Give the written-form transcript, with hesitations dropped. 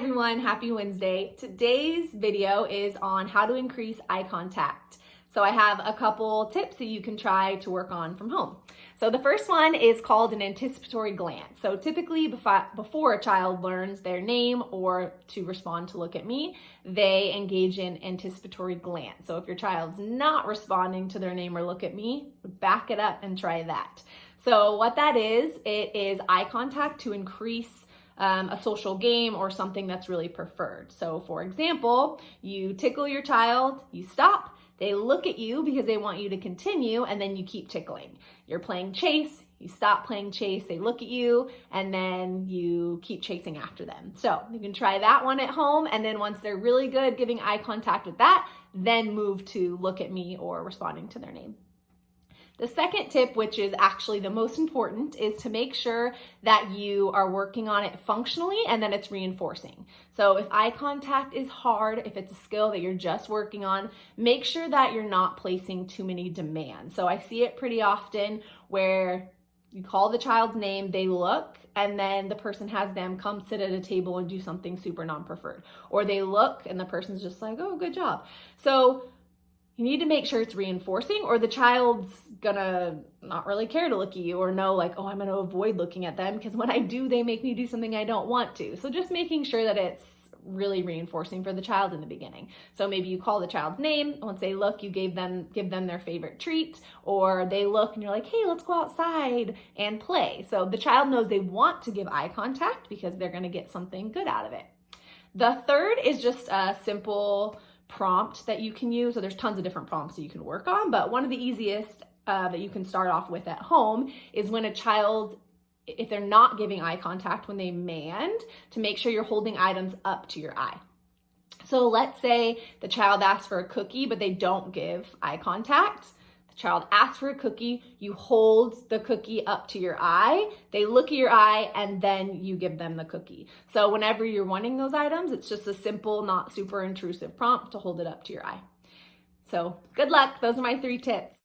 everyone, happy Wednesday. Today's video is on how to increase eye contact. So I have a couple tips that you can try to work on from home. So the first one is called an anticipatory glance. So typically before a child learns their name or to respond to look at me, they engage in anticipatory glance. So if your child's not responding to their name or look at me, back it up and try that. So what that is, it is eye contact to increase a social game or something that's really preferred. So for example, you tickle your child, you stop, they look at you because they want you to continue, and then you keep tickling. You're playing chase, you stop playing chase, they look at you, and then you keep chasing after them. So you can try that one at home, and then once they're really good giving eye contact with that, then move to look at me or responding to their name. The second tip, which is actually the most important, is to make sure that you are working on it functionally and then it's reinforcing. So if eye contact is hard, if it's a skill that you're just working on, make sure that you're not placing too many demands. So I see it pretty often where you call the child's name, they look, and then the person has them come sit at a table and do something super non-preferred. Or they look and the person's just like, oh, good job. So you need to make sure it's reinforcing, or the child's gonna not really care to look at you or know like, oh, I'm gonna avoid looking at them because when I do, they make me do something I don't want to. So just making sure that it's really reinforcing for the child in the beginning. So maybe you call the child's name. Once they look, you give them their favorite treat, or they look and you're like, hey, let's go outside and play. So the child knows they want to give eye contact because they're gonna get something good out of it. The third is just a simple prompt that you can use. So there's tons of different prompts that you can work on, but one of the easiest that you can start off with at home is when a child, if they're not giving eye contact when they mand, to make sure you're holding items up to your eye. So let's say the child asks for a cookie, but they don't give eye contact. The child asks for a cookie, you hold the cookie up to your eye, they look at your eye, and then you give them the cookie. So whenever you're wanting those items, it's just a simple, not super intrusive prompt to hold it up to your eye. So good luck. Those are my 3 tips.